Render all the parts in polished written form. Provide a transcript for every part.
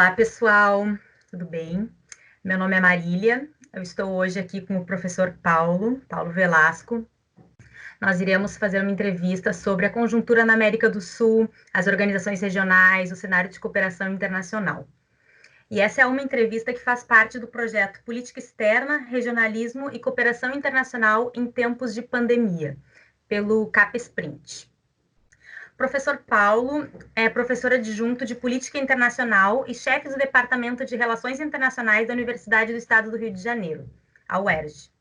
Olá, pessoal, tudo bem? Meu nome é Marília, eu estou hoje aqui com o professor Paulo Velasco. Nós iremos fazer uma entrevista sobre a conjuntura na América do Sul, as organizações regionais, o cenário de cooperação internacional. E essa é uma entrevista que faz parte do projeto Política Externa, Regionalismo e Cooperação Internacional em Tempos de Pandemia, pelo CAPES-Print. Professor Paulo é professor adjunto de Política Internacional e chefe do Departamento de Relações Internacionais da Universidade do Estado do Rio de Janeiro, a UERJ.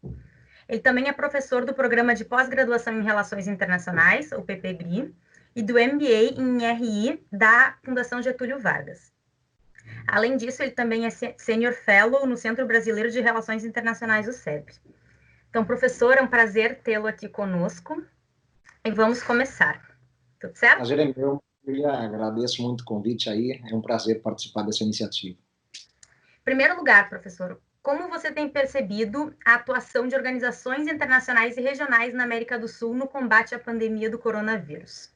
Ele também é professor do Programa de Pós-Graduação em Relações Internacionais, o PPGRI, e do MBA em RI da Fundação Getúlio Vargas. Além disso, ele também é Senior Fellow no Centro Brasileiro de Relações Internacionais, o CEB. Então, professor, é um prazer tê-lo aqui conosco e vamos começar. Tudo certo? Prazer é meu. Eu agradeço muito o convite aí. É um prazer participar dessa iniciativa. Em primeiro lugar, professor, como você tem percebido a atuação de organizações internacionais e regionais na América do Sul no combate à pandemia do coronavírus?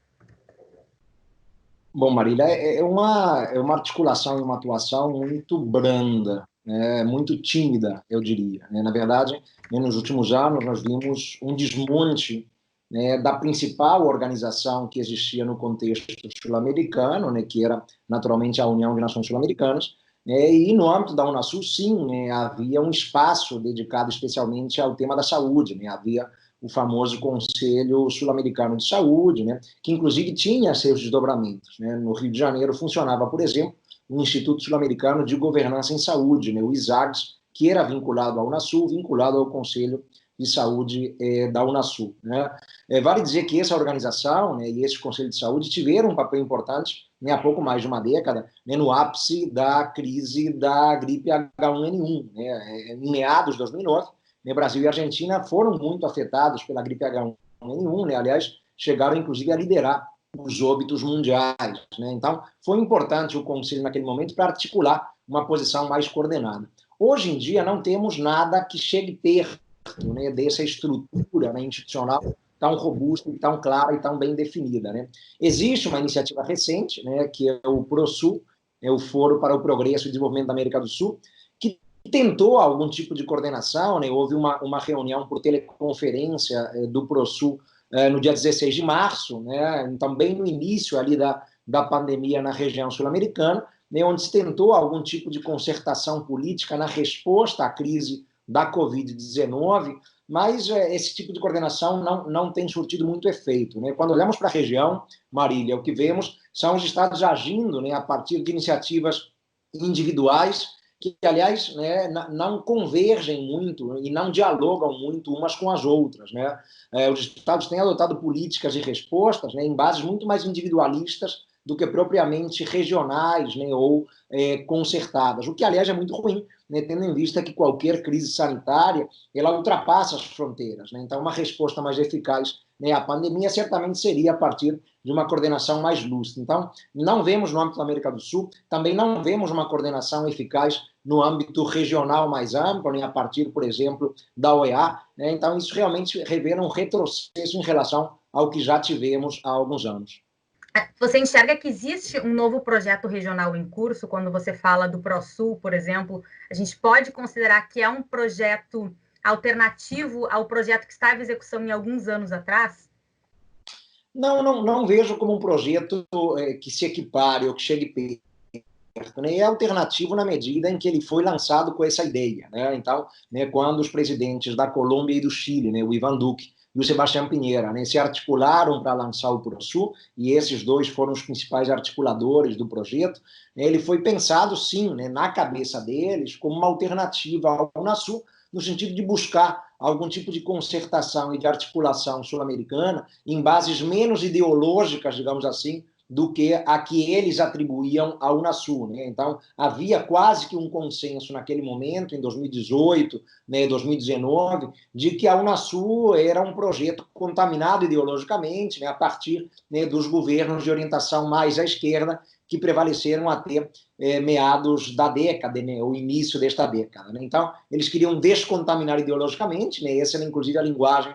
Bom, Marília, é uma articulação e uma atuação muito branda, né? Muito tímida, eu diria. Na verdade, nos últimos anos, nós vimos um desmonte, né, da principal organização que existia no contexto sul-americano, né, que era naturalmente a União de Nações Sul-Americanas, né, e no âmbito da Unasul, sim, né, havia um espaço dedicado especialmente ao tema da saúde, né, havia o famoso Conselho Sul-Americano de Saúde, né, que inclusive tinha seus desdobramentos, né. No Rio de Janeiro funcionava, por exemplo, o Instituto Sul-Americano de Governança em Saúde, né, o ISAGS, que era vinculado à Unasul, vinculado ao Conselho de Saúde da Unasul, né. Vale dizer que essa organização, né, e esse Conselho de Saúde tiveram um papel importante, né, há pouco mais de uma década, né, no ápice da crise da gripe H1N1, né, em meados de 2009, né, Brasil e Argentina foram muito afetados pela gripe H1N1, né, aliás, chegaram inclusive a liderar os óbitos mundiais, né. Então, foi importante o Conselho naquele momento para articular uma posição mais coordenada. Hoje em dia não temos nada que chegue perto, né, dessa estrutura, né, institucional tão robusta, tão clara e tão bem definida, né. Existe uma iniciativa recente, né, que é o PROSUL, é o Foro para o Progresso e Desenvolvimento da América do Sul, que tentou algum tipo de coordenação, né, houve uma reunião por teleconferência do PROSUL no dia 16 de março, né, então bem no início ali da pandemia na região sul-americana, né, onde se tentou algum tipo de concertação política na resposta à crise da Covid-19, mas esse tipo de coordenação não tem surtido muito efeito, né? Quando olhamos para a região, Marília, o que vemos são os estados agindo, né, a partir de iniciativas individuais que, aliás, né, não convergem muito e não dialogam muito umas com as outras, né? Os estados têm adotado políticas de respostas, né, em bases muito mais individualistas do que propriamente regionais, né, ou concertadas, o que, aliás, é muito ruim, né, tendo em vista que qualquer crise sanitária ela ultrapassa as fronteiras, né? Então, uma resposta mais eficaz, né, à pandemia certamente seria a partir de uma coordenação mais lúcida. Então, não vemos no âmbito da América do Sul, também não vemos uma coordenação eficaz no âmbito regional mais amplo, né, a partir, por exemplo, da OEA, né? Então, isso realmente revela um retrocesso em relação ao que já tivemos há alguns anos. Você enxerga que existe um novo projeto regional em curso? Quando você fala do ProSul, por exemplo, a gente pode considerar que é um projeto alternativo ao projeto que estava em execução em alguns anos atrás? Não vejo como um projeto que se equipare ou que chegue perto, né? É alternativo na medida em que ele foi lançado com essa ideia, né? Então, né, quando os presidentes da Colômbia e do Chile, né, o Ivan Duque e o Sebastião Pinheira, né, se articularam para lançar o ProSul, e esses dois foram os principais articuladores do projeto, né, ele foi pensado, sim, né, na cabeça deles, como uma alternativa ao Unasul, no sentido de buscar algum tipo de concertação e de articulação sul-americana em bases menos ideológicas, digamos assim, do que a que eles atribuíam à Unasul, né? Então, havia quase que um consenso naquele momento, em 2018, né, 2019, de que a Unasul era um projeto contaminado ideologicamente, né, a partir, né, dos governos de orientação mais à esquerda que prevaleceram até meados da década, né, o início desta década, né? Então, eles queriam descontaminar ideologicamente, né, essa era inclusive a linguagem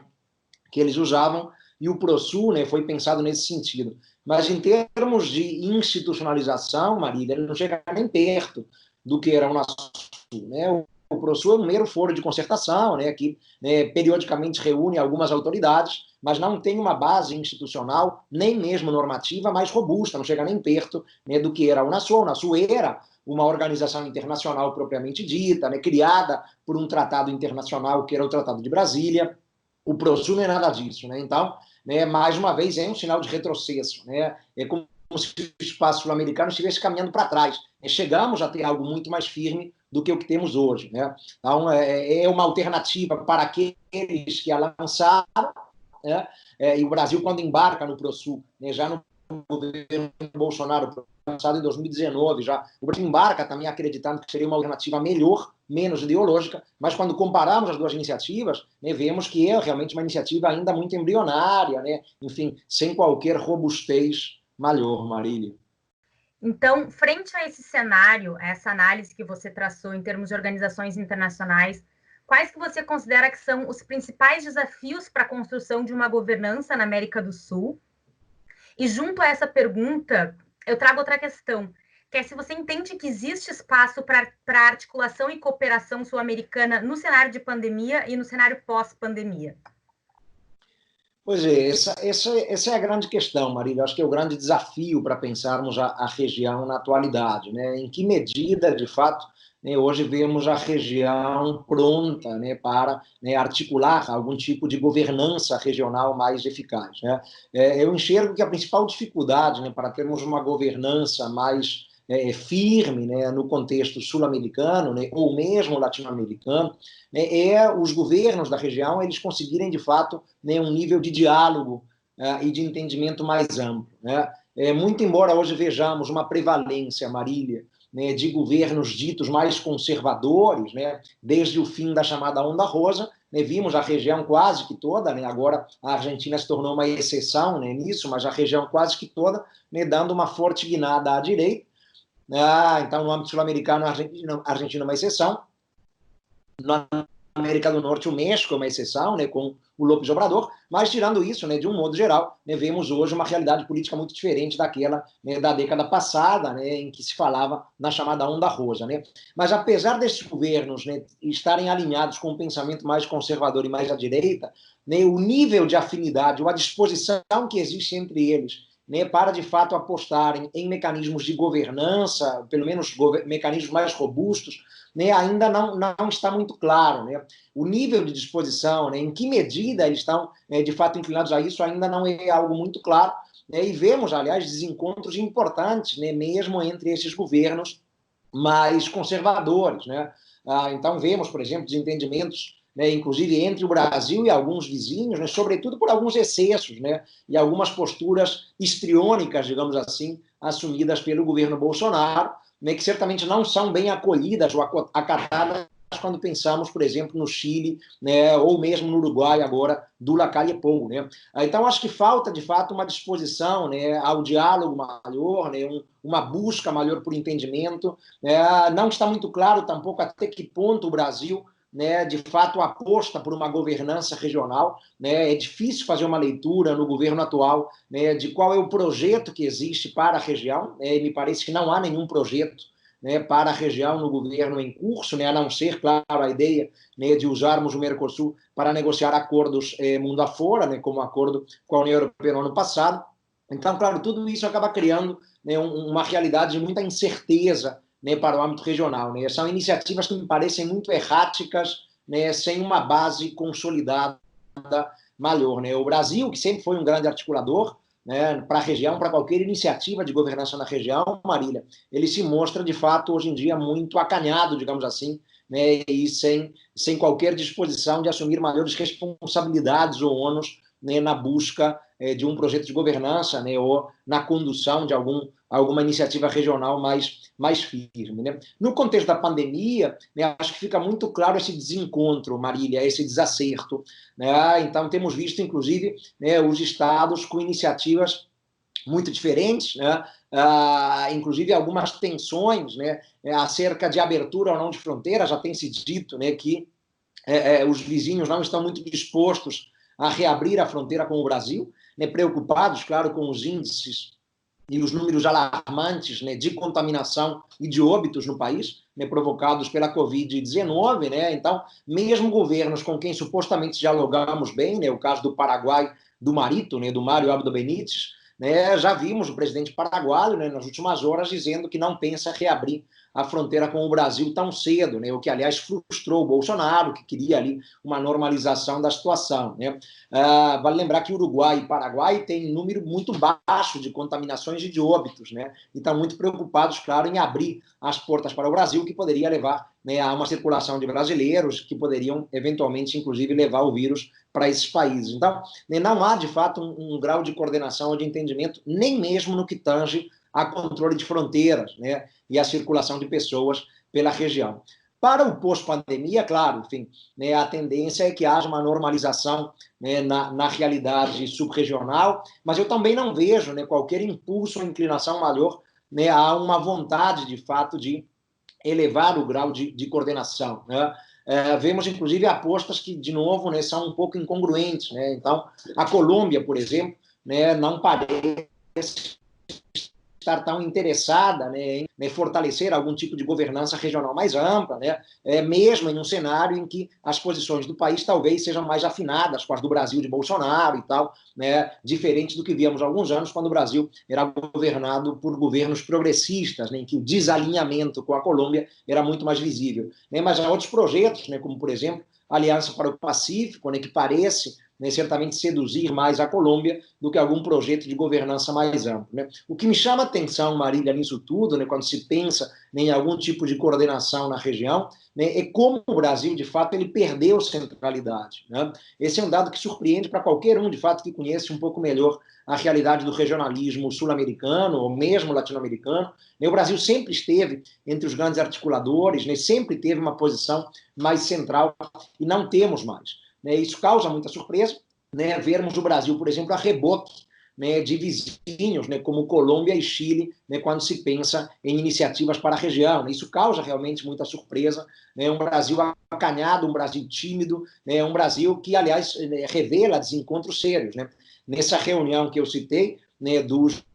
que eles usavam, e o ProSul, né, foi pensado nesse sentido. Mas em termos de institucionalização, Marília, ele não chega nem perto do que era o Unasul, né? O ProSul é um mero foro de concertação, né, que, né, periodicamente reúne algumas autoridades, mas não tem uma base institucional, nem mesmo normativa, mais robusta, não chega nem perto, né, do que era a Unasul. A Unasul era uma organização internacional propriamente dita, né, criada por um tratado internacional, que era o Tratado de Brasília. O ProSul não é nada disso, né? Então, né, mais uma vez, é um sinal de retrocesso, né? É como se o espaço sul-americano estivesse caminhando para trás. Chegamos a ter algo muito mais firme do que o que temos hoje, né? Então, é uma alternativa para aqueles que a lançaram, né? E o Brasil, quando embarca no ProSul, né, já no governo Bolsonaro, lançado em 2019, já o Brasil embarca também acreditando que seria uma alternativa melhor, menos ideológica, mas quando comparamos as duas iniciativas, né, vemos que é realmente uma iniciativa ainda muito embrionária, né? Enfim, sem qualquer robustez maior, Marília. Então, frente a esse cenário, a essa análise que você traçou em termos de organizações internacionais, quais que você considera que são os principais desafios para a construção de uma governança na América do Sul? E junto a essa pergunta, eu trago outra questão, que é se você entende que existe espaço para articulação e cooperação sul-americana no cenário de pandemia e no cenário pós-pandemia. Pois é, essa é a grande questão, Marília. Acho que é o grande desafio para pensarmos a região na atualidade, né? Em que medida, de fato, né, hoje vemos a região pronta, né, para, né, articular algum tipo de governança regional mais eficaz, né? Eu enxergo que a principal dificuldade, né, para termos uma governança mais firme, né, no contexto sul-americano, né, ou mesmo latino-americano, né, os governos da região eles conseguirem, de fato, né, um nível de diálogo e de entendimento mais amplo, né? Muito embora hoje vejamos uma prevalência, Marília, né, de governos ditos mais conservadores, né, desde o fim da chamada Onda Rosa, né, vimos a região quase que toda, né, agora a Argentina se tornou uma exceção, né, nisso, mas a região quase que toda, né, dando uma forte guinada à direita. Então, no âmbito sul-americano, a Argentina é uma exceção. Na América do Norte, o México é uma exceção, né, com o López Obrador, mas tirando isso, né, de um modo geral, né, vemos hoje uma realidade política muito diferente daquela, né, da década passada, né, em que se falava na chamada Onda Rosa, né. Mas apesar desses governos, né, estarem alinhados com um pensamento mais conservador e mais à direita, né, o nível de afinidade ou a disposição que existe entre eles, né, para de fato apostarem em mecanismos de governança, pelo menos mecanismos mais robustos, né, ainda não está muito claro, né? O nível de disposição, né, em que medida eles estão, né, de fato inclinados a isso, ainda não é algo muito claro, né? E vemos, aliás, desencontros importantes, né, mesmo entre esses governos mais conservadores, né? Então vemos, por exemplo, desentendimentos, né, inclusive entre o Brasil e alguns vizinhos, né, sobretudo por alguns excessos, né, e algumas posturas histriônicas, digamos assim, assumidas pelo governo Bolsonaro, né, que certamente não são bem acolhidas ou acatadas quando pensamos, por exemplo, no Chile, né, ou mesmo no Uruguai agora, do Lacalle Pou, né? Então, acho que falta, de fato, uma disposição, né, ao diálogo maior, né, uma busca maior por entendimento. Não está muito claro tampouco até que ponto o Brasil, né, de fato aposta por uma governança regional, né? É difícil fazer uma leitura no governo atual, né, de qual é o projeto que existe para a região, né? E me parece que não há nenhum projeto, né, para a região no governo em curso, né, a não ser, claro, a ideia, né, de usarmos o Mercosul para negociar acordos mundo afora, né, como o acordo com a União Europeia no ano passado. Então, claro, tudo isso acaba criando, né, uma realidade de muita incerteza, né, para o âmbito regional, né? São iniciativas que me parecem muito erráticas, né, sem uma base consolidada maior, né? O Brasil, que sempre foi um grande articulador, né, para a região, para qualquer iniciativa de governança na região, Marília, ele se mostra, de fato, hoje em dia, muito acanhado, digamos assim, né, e sem qualquer disposição de assumir maiores responsabilidades ou ônus, né, na busca de um projeto de governança, né, ou na condução de alguma iniciativa regional mais firme, né? No contexto da pandemia, né, acho que fica muito claro esse desencontro, Marília, esse desacerto, né? Então, temos visto, inclusive, né, os estados com iniciativas muito diferentes, né? Inclusive algumas tensões, né, acerca de abertura ou não de fronteira. Já tem se dito, né, que os vizinhos não estão muito dispostos a reabrir a fronteira com o Brasil, né, preocupados, claro, com os índices e os números alarmantes, né, de contaminação e de óbitos no país, né, provocados pela Covid-19. Né? Então, mesmo governos com quem supostamente dialogamos bem, né, o caso do Paraguai, do Marito, né, do Mário Abdo Benítez, né, já vimos o presidente paraguaio, né, nas últimas horas dizendo que não pensa reabrir a fronteira com o Brasil tão cedo, né, o que, aliás, frustrou o Bolsonaro, que queria ali uma normalização da situação. Né. Vale lembrar que Uruguai e Paraguai têm um número muito baixo de contaminações e de óbitos, né, e estão muito preocupados, claro, em abrir as portas para o Brasil, que poderia levar, né, a uma circulação de brasileiros, que poderiam, eventualmente, inclusive, levar o vírus para esses países. Então, né, não há, de fato, um grau de coordenação ou de entendimento, nem mesmo no que tange a controle de fronteiras, né, e a circulação de pessoas pela região. Para o pós-pandemia, claro, enfim, né, a tendência é que haja uma normalização, né, na realidade subregional, mas eu também não vejo, né, qualquer impulso ou inclinação maior, né, a uma vontade, de fato, de elevar o grau de coordenação. Né. Vemos, inclusive, apostas que, de novo, né, são um pouco incongruentes. Né. Então, a Colômbia, por exemplo, né, não parece estar tão interessada, né, em fortalecer algum tipo de governança regional mais ampla, né, mesmo em um cenário em que as posições do país talvez sejam mais afinadas com as do Brasil de Bolsonaro e tal, né, diferente do que víamos há alguns anos, quando o Brasil era governado por governos progressistas, né, em que o desalinhamento com a Colômbia era muito mais visível. Né, mas há outros projetos, né, como, por exemplo, a Aliança para o Pacífico, né, que parece, né, certamente seduzir mais a Colômbia do que algum projeto de governança mais amplo. Né. O que me chama a atenção, Marília, nisso tudo, né, quando se pensa, né, em algum tipo de coordenação na região, né, é como o Brasil, de fato, ele perdeu centralidade. Né. Esse é um dado que surpreende para qualquer um, de fato, que conhece um pouco melhor a realidade do regionalismo sul-americano ou mesmo latino-americano. Né. O Brasil sempre esteve entre os grandes articuladores, né, sempre teve uma posição mais central e não temos mais. Né, isso causa muita surpresa, né, vermos o Brasil, por exemplo, a reboque, né, de vizinhos, né, como Colômbia e Chile, né, quando se pensa em iniciativas para a região. Né, isso causa realmente muita surpresa. Né, um Brasil acanhado, um Brasil tímido, né, um Brasil que, aliás, revela desencontros sérios. Né. Nessa reunião que eu citei, né, dos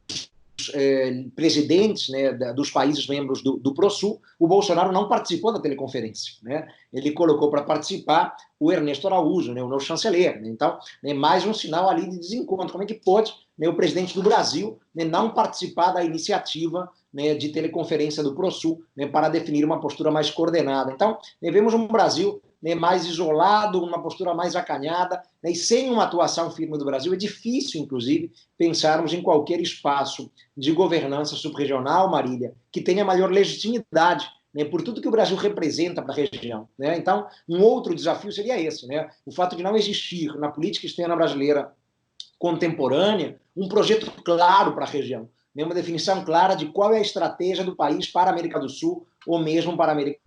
presidentes, né, dos países membros do ProSul, o Bolsonaro não participou da teleconferência. Né? Ele colocou para participar o Ernesto Araújo, né, o novo chanceler. Né? Então, né, mais um sinal ali de desencontro. Como é que pode, né, o presidente do Brasil, né, não participar da iniciativa, né, de teleconferência do ProSul, né, para definir uma postura mais coordenada? Então, né, vemos um Brasil, né, mais isolado, uma postura mais acanhada, né, e sem uma atuação firme do Brasil. É difícil, inclusive, pensarmos em qualquer espaço de governança subregional, Marília, que tenha maior legitimidade, né, por tudo que o Brasil representa para a região. Né? Então, um outro desafio seria esse, né? O fato de não existir na política externa brasileira contemporânea um projeto claro para a região, né? Uma definição clara de qual é a estratégia do país para a América do Sul ou mesmo para a América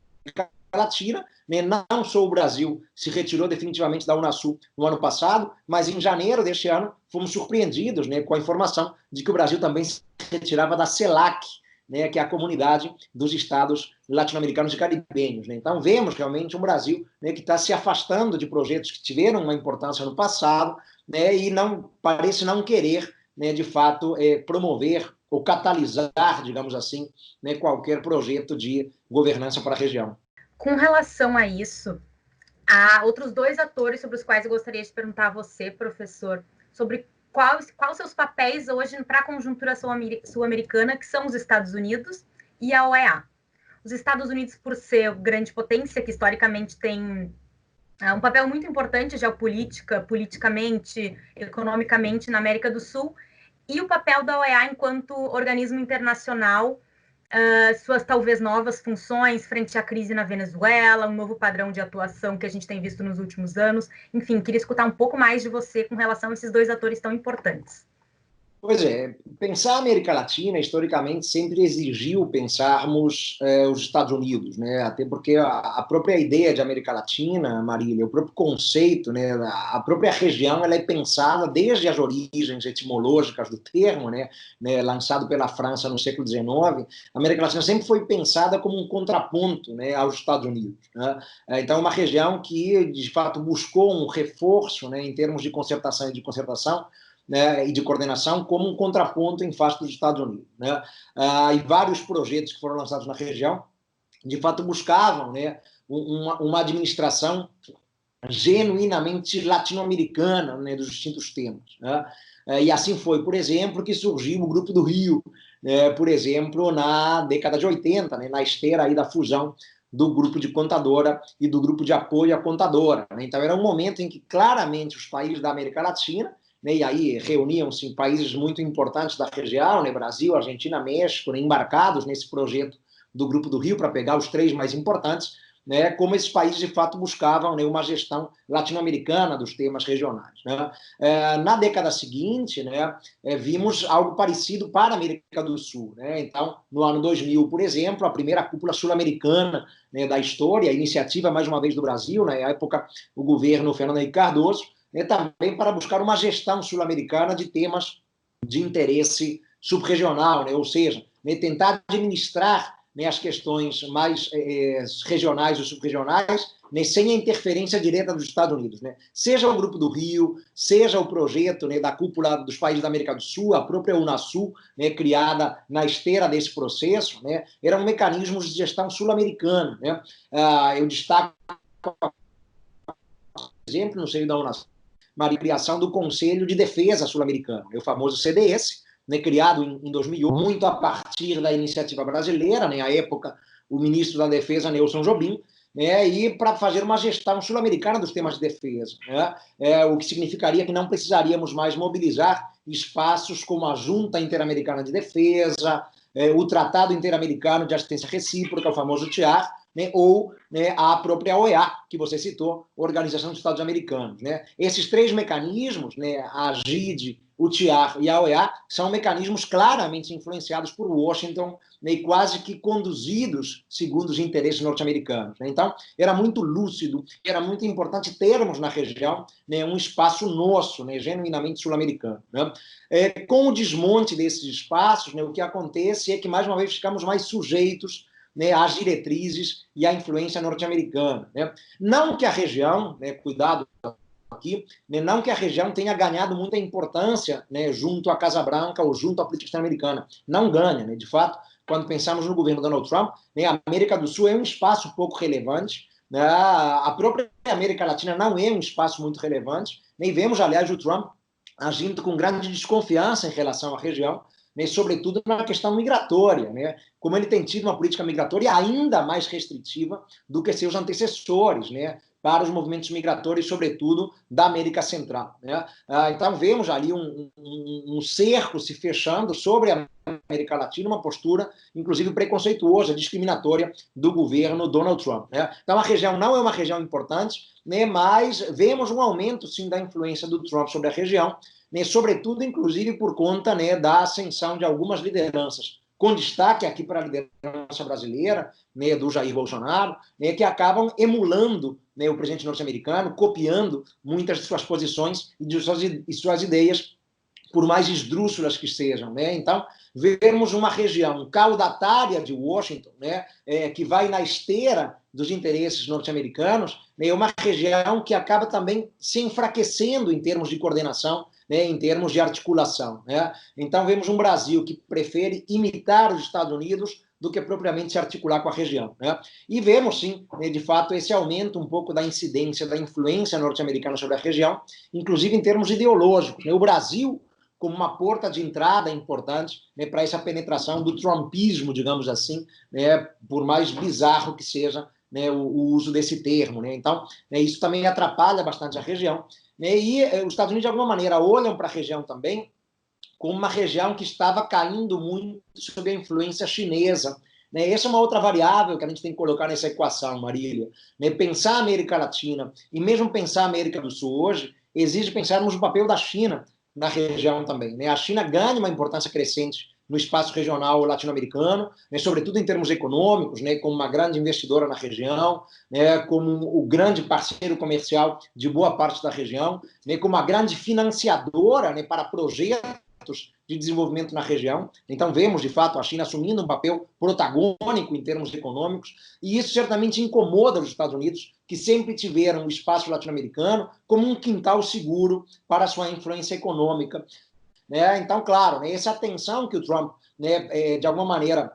Latina. Né? Não só o Brasil se retirou definitivamente da Unasul no ano passado, mas em janeiro deste ano fomos surpreendidos, né, com a informação de que o Brasil também se retirava da CELAC, né, que é a comunidade dos estados latino-americanos e caribenhos. Né? Então, vemos realmente um Brasil, né, que está se afastando de projetos que tiveram uma importância no passado, né, e não parece não querer, né, de fato, promover ou catalisar, digamos assim, né, qualquer projeto de governança para a região. Com relação a isso, há outros dois atores sobre os quais eu gostaria de perguntar a você, professor, sobre quais seus papéis hoje para a conjuntura sul-americana, que são os Estados Unidos e a OEA. Os Estados Unidos, por ser grande potência, que historicamente tem um papel muito importante geopolítica, politicamente, economicamente na América do Sul, e o papel da OEA enquanto organismo internacional, suas talvez novas funções frente à crise na Venezuela, um novo padrão de atuação que a gente tem visto nos últimos anos. Enfim, queria escutar um pouco mais de você com relação a esses dois atores tão importantes. Pois é, pensar a América Latina, historicamente, sempre exigiu pensarmos os Estados Unidos, né? Até porque a própria ideia de América Latina, Marília, o próprio conceito, né? A própria região, ela é pensada desde as origens etimológicas do termo, né? Lançado pela França no século XIX. A América Latina sempre foi pensada como um contraponto, né? Aos Estados Unidos, né? Então, uma região que, de fato, buscou um reforço, né? Em termos de concertação e de concertação, né, e de coordenação como um contraponto em face dos Estados Unidos, né? E vários projetos que foram lançados na região, de fato, buscavam, né, uma administração genuinamente latino-americana, né, dos distintos temas, né? E assim foi, por exemplo, que surgiu o Grupo do Rio, né, por exemplo, na década de 80, né, na esteira aí da fusão do grupo de contadora e do grupo de apoio à contadora, né? Então era um momento em que claramente os países da América Latina, né, e aí reuniam-se países muito importantes da região, né, Brasil, Argentina, México, né, embarcados nesse projeto do Grupo do Rio para pegar os três mais importantes, né, como esses países de fato buscavam, né, uma gestão latino-americana dos temas regionais, né? Na década seguinte, né, vimos algo parecido para a América do Sul, né? Então, no ano 2000, por exemplo, a primeira cúpula sul-americana, né, da história, a iniciativa, mais uma vez, do Brasil, na época, o governo Fernando Henrique Cardoso, né, também para buscar uma gestão sul-americana de temas de interesse subregional, né? Ou seja, né, tentar administrar, né, as questões mais regionais ou subregionais, né, sem a interferência direta dos Estados Unidos, né? Seja o Grupo do Rio, seja o projeto, né, da cúpula dos países da América do Sul, a própria Unasul, né, criada na esteira desse processo, né, eram mecanismos de gestão sul-americana, né? Eu destaco, por exemplo, no seio da Unasul, a criação do Conselho de Defesa Sul-Americano, o famoso CDS, né, criado em 2001, muito a partir da iniciativa brasileira, né, à época o ministro da Defesa, Nelson Jobim, né, e para fazer uma gestão sul-americana dos temas de defesa, né, o que significaria que não precisaríamos mais mobilizar espaços como a Junta Interamericana de Defesa, o Tratado Interamericano de Assistência Recíproca, o famoso TIAR, né, ou, né, a própria OEA, que você citou, Organização dos Estados Americanos, né? Esses três mecanismos, né, a GID, o TIAR e a OEA, são mecanismos claramente influenciados por Washington, né, e quase que conduzidos segundo os interesses norte-americanos, né? Então, era muito lúcido, era muito importante termos na região, né, um espaço nosso, né, genuinamente sul-americano, né? Com o desmonte desses espaços, né, o que acontece é que, mais uma vez, ficamos mais sujeitos, né, às diretrizes e à influência norte-americana, né? Não que a região, né, cuidado aqui, né, não que a região tenha ganhado muita importância, né, junto à Casa Branca ou junto à política americana. Não ganha, né? De fato, quando pensamos no governo Donald Trump, né, a América do Sul é um espaço pouco relevante, né? A própria América Latina não é um espaço muito relevante, nem vemos, aliás, o Trump agindo com grande desconfiança em relação à região, né, sobretudo na questão migratória, né, como ele tem tido uma política migratória ainda mais restritiva do que seus antecessores, né, para os movimentos migratórios, sobretudo da América Central, né? Então vemos ali um cerco se fechando sobre a América Latina, uma postura, inclusive, preconceituosa, discriminatória do governo Donald Trump, né? Então a região não é uma região importante, né, mas vemos um aumento, sim, da influência do Trump sobre a região, né, sobretudo, inclusive, por conta, né, da ascensão de algumas lideranças, com destaque aqui para a liderança brasileira, né, do Jair Bolsonaro, né, que acabam emulando, né, o presidente norte-americano, copiando muitas de suas posições e de suas ideias, por mais esdrúxulas que sejam, né? Então, vemos uma região caudatária de Washington, né, que vai na esteira dos interesses norte-americanos, né, uma região que acaba também se enfraquecendo em termos de coordenação, né, em termos de articulação, né? Então, vemos um Brasil que prefere imitar os Estados Unidos do que propriamente se articular com a região, né? E vemos, sim, né, de fato, esse aumento um pouco da incidência, da influência norte-americana sobre a região, inclusive em termos ideológicos, né? O Brasil como uma porta de entrada importante, né, para essa penetração do trumpismo, digamos assim, né, por mais bizarro que seja, né, o uso desse termo, né? Então, né, isso também atrapalha bastante a região, né? E os Estados Unidos, de alguma maneira, olham para a região também como uma região que estava caindo muito sob a influência chinesa, né? Essa é uma outra variável que a gente tem que colocar nessa equação, Marília, né? Pensar a América Latina e mesmo pensar a América do Sul hoje exige pensarmos o papel da China na região também. Né? A China ganha uma importância crescente no espaço regional latino-americano, né, sobretudo em termos econômicos, né, como uma grande investidora na região, né, como o grande parceiro comercial de boa parte da região, né, como uma grande financiadora, né, para projetos de desenvolvimento na região. Então, vemos, de fato, a China assumindo um papel protagônico em termos econômicos, e isso certamente incomoda os Estados Unidos, que sempre tiveram o espaço latino-americano como um quintal seguro para a sua influência econômica. Né? Então, claro, né, essa atenção que o Trump, né, de alguma maneira,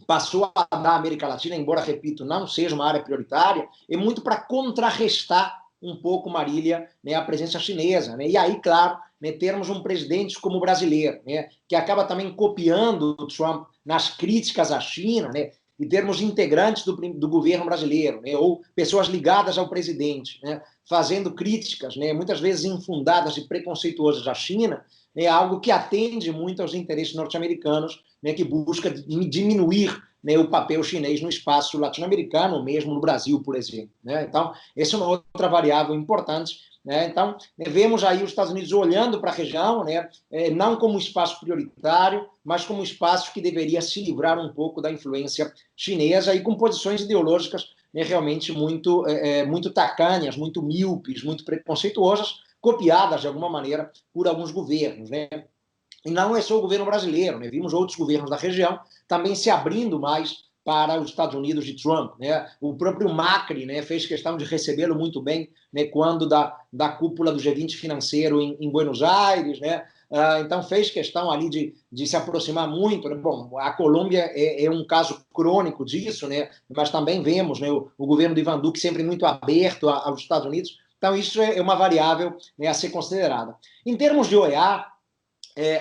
passou a dar à América Latina, embora, repito, não seja uma área prioritária, é muito para contrarrestar um pouco, Marília, né, a presença chinesa. Né? E aí, claro, né, termos um presidente como o brasileiro, né, que acaba também copiando o Trump nas críticas à China, né, e termos integrantes do governo brasileiro, né, ou pessoas ligadas ao presidente, né, fazendo críticas, né, muitas vezes infundadas e preconceituosas à China, é algo que atende muito aos interesses norte-americanos, né, que busca diminuir, né, o papel chinês no espaço latino-americano, ou mesmo no Brasil, por exemplo. Né? Então, essa é uma outra variável importante. Né? Então, né, vemos aí os Estados Unidos olhando para a região, né, não como um espaço prioritário, mas como um espaço que deveria se livrar um pouco da influência chinesa e com posições ideológicas, né, realmente muito tacanhas, muito míopes, muito preconceituosas, copiadas de alguma maneira por alguns governos. Né? E não é só o governo brasileiro, né? Vimos outros governos da região também se abrindo mais para os Estados Unidos de Trump. Né? O próprio Macri, né, fez questão de recebê-lo muito bem, né, quando da cúpula do G20 financeiro em Buenos Aires. Né? Então fez questão ali de se aproximar muito. Né? Bom, a Colômbia é um caso crônico disso, né? Mas também vemos, né, o governo de Ivan Duque sempre muito aberto aos Estados Unidos. Então isso é uma variável, né, a ser considerada. Em termos de OEA,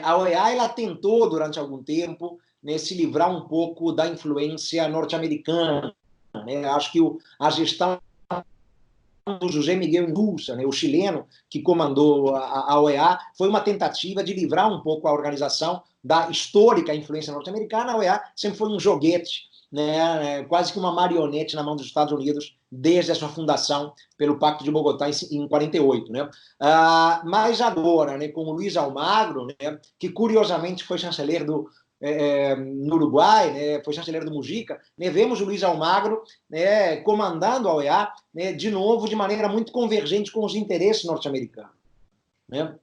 a OEA ela tentou, durante algum tempo, né, se livrar um pouco da influência norte-americana. Né? Acho que a gestão do José Miguel Indulsa, né, o chileno que comandou a OEA, foi uma tentativa de livrar um pouco a organização da histórica influência norte-americana. A OEA sempre foi um joguete, né, quase que uma marionete na mão dos Estados Unidos, desde a sua fundação pelo Pacto de Bogotá em 48. Né? Mas agora, né, com o Luiz Almagro, né, que curiosamente foi chanceler no Uruguai, né, foi chanceler do Mujica, né, vemos o Luiz Almagro, né, comandando a OEA, né, de novo, de maneira muito convergente com os interesses norte-americanos. Né?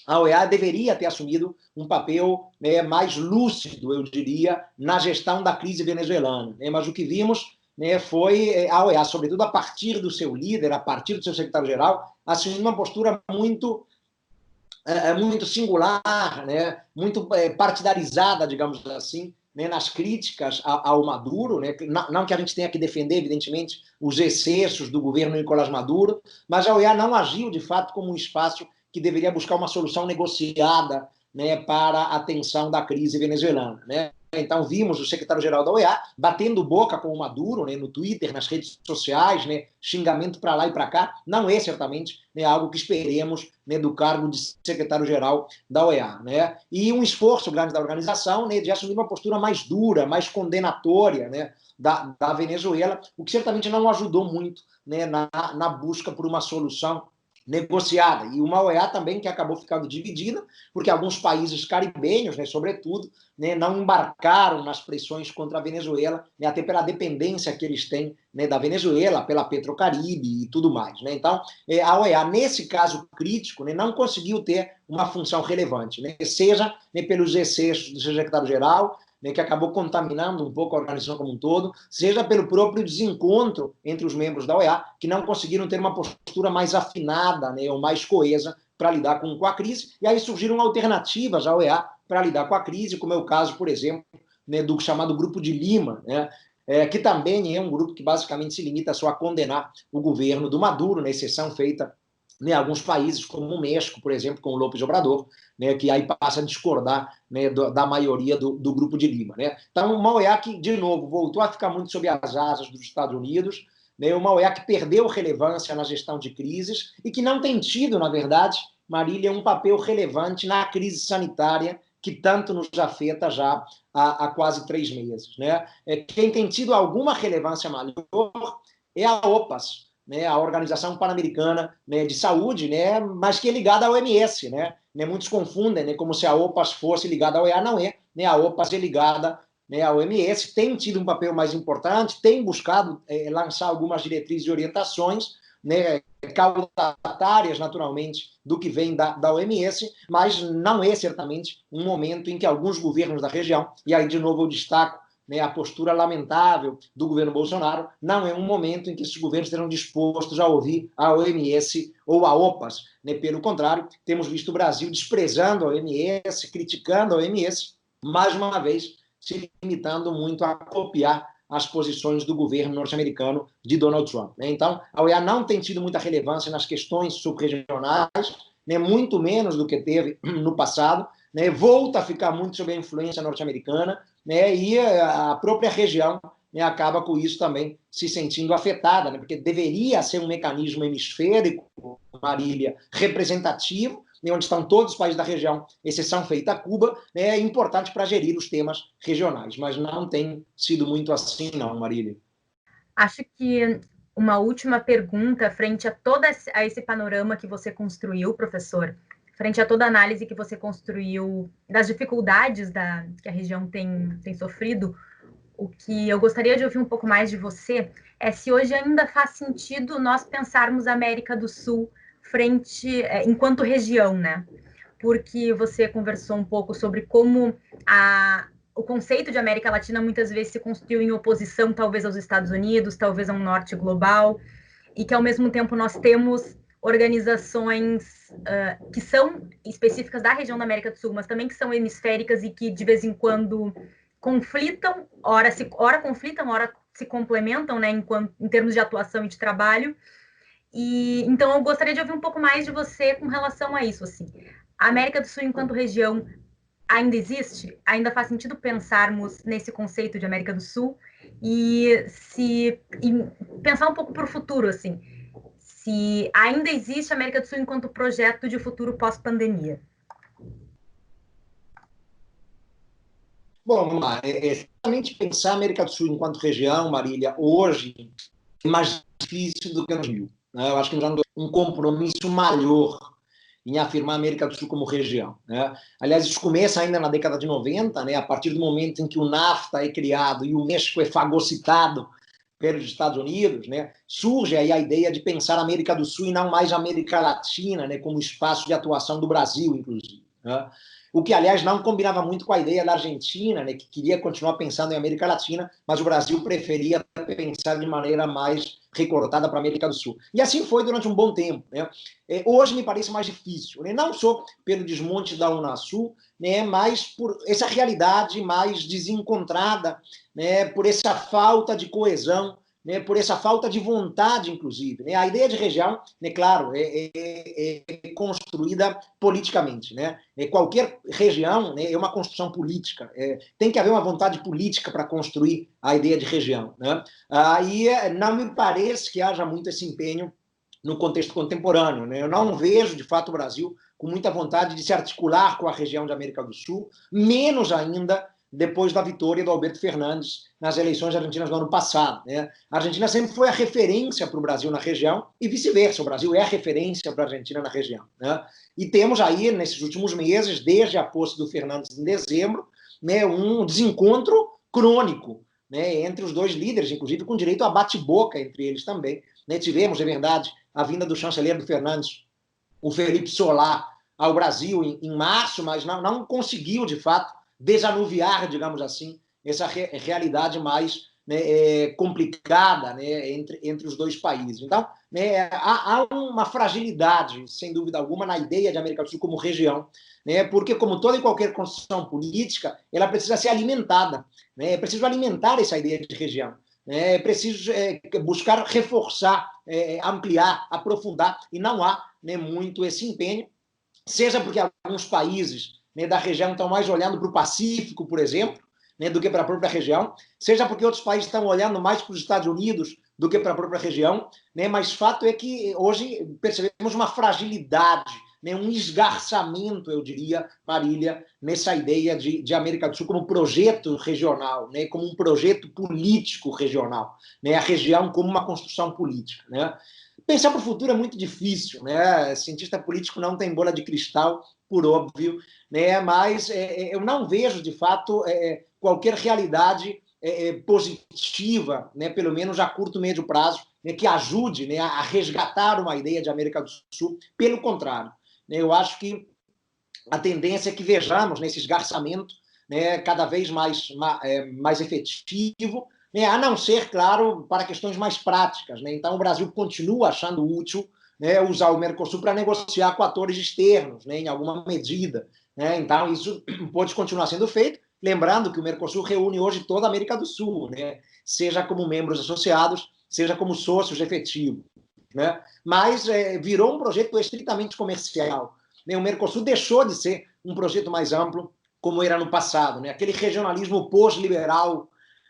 A OEA deveria ter assumido um papel, né, mais lúcido, eu diria, na gestão da crise venezuelana. Né? Mas o que vimos, né, foi a OEA, sobretudo a partir do seu líder, a partir do seu secretário-geral, assumindo uma postura muito singular, né, muito partidarizada, digamos assim, né, nas críticas ao Maduro. Né, não que a gente tenha que defender, evidentemente, os excessos do governo Nicolás Maduro, mas a OEA não agiu, de fato, como um espaço que deveria buscar uma solução negociada, né, para a tensão da crise venezuelana. Né? Então, vimos o secretário-geral da OEA batendo boca com o Maduro, né, no Twitter, nas redes sociais, né, xingamento para lá e para cá. Não é certamente, né, algo que esperemos, né, do cargo de secretário-geral da OEA. Né? E um esforço grande da organização, né, de assumir uma postura mais dura, mais condenatória, né, da Venezuela, o que certamente não ajudou muito, né, na busca por uma solução negociada. E uma OEA também que acabou ficando dividida, porque alguns países caribenhos, né, sobretudo, né, não embarcaram nas pressões contra a Venezuela, né, até pela dependência que eles têm, né, da Venezuela, pela Petrocaribe e tudo mais. Né? Então, a OEA, nesse caso crítico, né, não conseguiu ter uma função relevante, né, seja, né, pelos excessos do seu secretário-geral, né, que acabou contaminando um pouco a organização como um todo, seja pelo próprio desencontro entre os membros da OEA, que não conseguiram ter uma postura mais afinada, né, ou mais coesa para lidar com a crise, e aí surgiram alternativas à OEA para lidar com a crise, como é o caso, por exemplo, né, do chamado Grupo de Lima, né, que também é um grupo que basicamente se limita só a condenar o governo do Maduro, na exceção feita em alguns países, como o México, por exemplo, com o López Obrador, né, que aí passa a discordar, né, da maioria do Grupo de Lima. Né? Então, uma OEA que, de novo, voltou a ficar muito sob as asas dos Estados Unidos, né, uma OEA que perdeu relevância na gestão de crises e que não tem tido, na verdade, Marília, um papel relevante na crise sanitária que tanto nos afeta já há quase 3 meses. Né? Quem tem tido alguma relevância maior é a OPAS, né, a Organização Pan-Americana, né, de Saúde, né, mas que é ligada à OMS, né, né, muitos confundem, né, como se a OPAS fosse ligada ao OEA, não é, né, a OPAS é ligada, né, à OMS, tem tido um papel mais importante, tem buscado lançar algumas diretrizes e orientações, né, caudatárias, naturalmente, do que vem da OMS, mas não é certamente um momento em que alguns governos da região, e aí de novo eu destaco, né, a postura lamentável do governo Bolsonaro, não é um momento em que esses governos estejam dispostos a ouvir a OMS ou a OPAS. Né? Pelo contrário, temos visto o Brasil desprezando a OMS, criticando a OMS, mais uma vez se limitando muito a copiar as posições do governo norte-americano de Donald Trump. Né? Então, a OEA não tem tido muita relevância nas questões subregionais, né, muito menos do que teve no passado, né, volta a ficar muito sob a influência norte-americana, né, e a própria região, né, acaba com isso também se sentindo afetada, né, porque deveria ser um mecanismo hemisférico, Marília, representativo, né, onde estão todos os países da região, exceção feita a Cuba, né, é importante para gerir os temas regionais, mas não tem sido muito assim, não, Marília. Acho que uma última pergunta, frente a esse panorama que você construiu, professor, frente a toda a análise que você construiu das dificuldades que a região tem sofrido, o que eu gostaria de ouvir um pouco mais de você é se hoje ainda faz sentido nós pensarmos a América do Sul enquanto região, né? Porque você conversou um pouco sobre como o conceito de América Latina muitas vezes se construiu em oposição, talvez aos Estados Unidos, talvez a um norte global, e que ao mesmo tempo nós temos organizações que são específicas da região da América do Sul, mas também que são hemisféricas e que de vez em quando conflitam, ora conflitam, ora se complementam, né, em termos de atuação e de trabalho. E então eu gostaria de ouvir um pouco mais de você com relação a isso, assim. A América do Sul enquanto região ainda existe? Ainda faz sentido pensarmos nesse conceito de América do Sul e pensar um pouco para o futuro, assim, se ainda existe a América do Sul enquanto projeto de futuro pós-pandemia. Bom, vamos lá. Exatamente pensar a América do Sul enquanto região, Marília, hoje é mais difícil do que nos 2000. Né? Eu acho que nós temos um compromisso maior em afirmar a América do Sul como região. Né? Aliás, isso começa ainda na década de 90, né? A partir do momento em que o NAFTA é criado e o México é fagocitado pelos Estados Unidos, né? Surge aí a ideia de pensar a América do Sul e não mais a América Latina, né? Como espaço de atuação do Brasil, inclusive. Né? O que, aliás, não combinava muito com a ideia da Argentina, né, que queria continuar pensando em América Latina, mas o Brasil preferia pensar de maneira mais recortada para a América do Sul. E assim foi durante um bom tempo. Né? Hoje me parece mais difícil, né? Não só pelo desmonte da Unasul, né, mas por essa realidade mais desencontrada, né, por essa falta de coesão, né, por essa falta de vontade, inclusive. Né? A ideia de região, né, claro, é construída politicamente. Né? Qualquer região, né, é uma construção política. Tem que haver uma vontade política para construir a ideia de região. Né? Aí não me parece que haja muito esse empenho no contexto contemporâneo. Né? Eu não vejo, de fato, o Brasil com muita vontade de se articular com a região da América do Sul, menos ainda depois da vitória do Alberto Fernandes nas eleições argentinas do ano passado. Né? A Argentina sempre foi a referência para o Brasil na região e vice-versa. O Brasil é a referência para a Argentina na região. Né? E temos aí, nesses últimos meses, desde a posse do Fernandes em dezembro, né, um desencontro crônico, né, entre os dois líderes, inclusive com direito a bate-boca entre eles também. Né? Tivemos, é verdade, a vinda do chanceler do Fernandes, o Felipe Solá, ao Brasil em março, mas não conseguiu, de fato, desanuviar, digamos assim, essa realidade mais, né, complicada, né, entre os dois países. Então, né, há uma fragilidade, sem dúvida alguma, na ideia de América do Sul como região, né, porque, como toda e qualquer construção política, ela precisa ser alimentada. Né, é preciso alimentar essa ideia de região. É preciso buscar reforçar, ampliar, aprofundar, e não há, né, muito esse empenho, seja porque alguns países, né, da região estão mais olhando para o Pacífico, por exemplo, né, do que para a própria região, seja porque outros países estão olhando mais para os Estados Unidos do que para a própria região, né, mas fato é que hoje percebemos uma fragilidade, né, um esgarçamento, eu diria, Marília, nessa ideia de América do Sul como projeto regional, né, como um projeto político regional, né, a região como uma construção política. Né. Pensar para o futuro é muito difícil, né? Cientista político não tem bola de cristal, por óbvio, né? Mas eu não vejo, de fato, qualquer realidade positiva, né? Pelo menos a curto e médio prazo, né? Que ajude, né? A resgatar uma ideia de América do Sul. Pelo contrário, né? Eu acho que a tendência é que vejamos nesse esgarçamento, né, cada vez mais efetivo, né, a não ser, claro, para questões mais práticas. Né? Então, o Brasil continua achando útil, né, usar o Mercosul para negociar com atores externos, né, em alguma medida. Né? Então, isso pode continuar sendo feito, lembrando que o Mercosul reúne hoje toda a América do Sul, né, seja como membros associados, seja como sócios efetivos. Né? Mas virou um projeto estritamente comercial. Né? O Mercosul deixou de ser um projeto mais amplo, como era no passado. Né? Aquele regionalismo pós-liberal,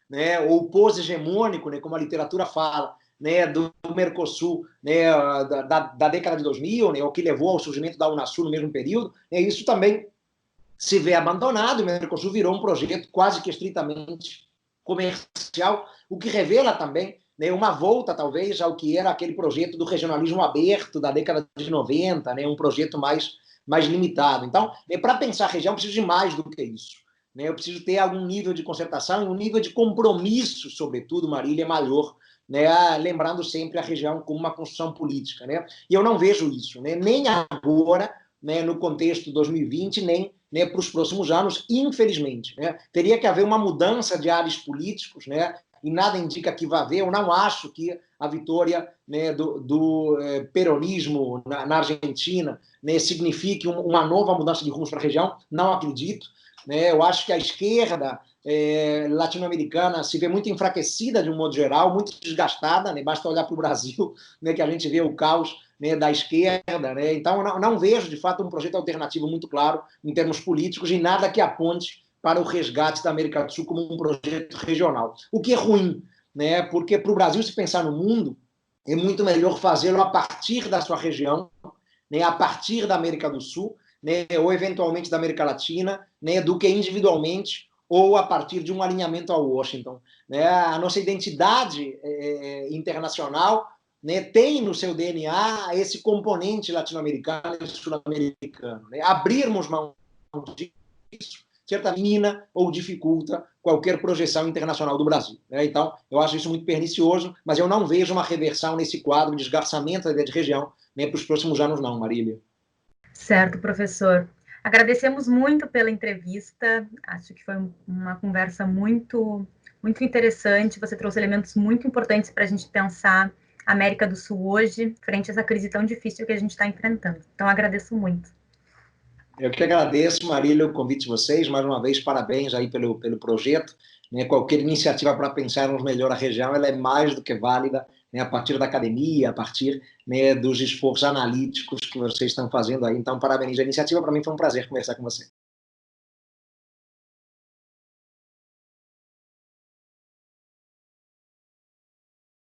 né? Ou pós-hegemônico, né? Como a literatura fala, né? do Mercosul, né? da década de 2000, né? O que levou ao surgimento da Unasul no mesmo período, né? Isso também se vê abandonado. O Mercosul virou um projeto quase que estritamente comercial, o que revela também, né, uma volta, talvez, ao que era aquele projeto do regionalismo aberto da década de 90, né, um projeto mais limitado. Então, para pensar a região, eu preciso de mais do que isso. Né, eu preciso ter algum nível de concertação e um nível de compromisso, sobretudo, Marília, maior, né, lembrando sempre a região como uma construção política. Né? E eu não vejo isso, né, nem agora, né, no contexto 2020, nem, né, para os próximos anos, infelizmente. Né? Teria que haver uma mudança de ares políticos, né? E nada indica que vai haver. Eu não acho que a vitória, né, do peronismo na Argentina, né, signifique uma nova mudança de rumos para a região. Não acredito. Né? Eu acho que a esquerda latino-americana se vê muito enfraquecida de um modo geral, muito desgastada. Né? Basta olhar para o Brasil, né, que a gente vê o caos, né, da esquerda. Né? Então, não vejo, de fato, um projeto alternativo muito claro em termos políticos e nada que aponte para o resgate da América do Sul como um projeto regional. O que é ruim, né? Porque para o Brasil se pensar no mundo, é muito melhor fazê-lo a partir da sua região, né? A partir da América do Sul, né? Ou eventualmente da América Latina, né? Do que individualmente ou a partir de um alinhamento a Washington. Né? A nossa identidade internacional, né, tem no seu DNA esse componente latino-americano e sul-americano. Né? Abrirmos mão disso certa mina ou dificulta qualquer projeção internacional do Brasil. Né? Então, eu acho isso muito pernicioso, mas eu não vejo uma reversão nesse quadro de esgarçamento da ideia de região, né, para os próximos anos não, Marília. Certo, professor. Agradecemos muito pela entrevista, acho que foi uma conversa muito interessante, você trouxe elementos muito importantes para a gente pensar a América do Sul hoje, frente a essa crise tão difícil que a gente está enfrentando. Então, agradeço muito. Eu que agradeço, Marília, o convite de vocês. Mais uma vez, parabéns aí pelo projeto. Né? Qualquer iniciativa para pensarmos melhor a região, ela é mais do que válida, né? A partir da academia, a partir, né, dos esforços analíticos que vocês estão fazendo aí. Então, parabéns a iniciativa. Para mim foi um prazer conversar com você.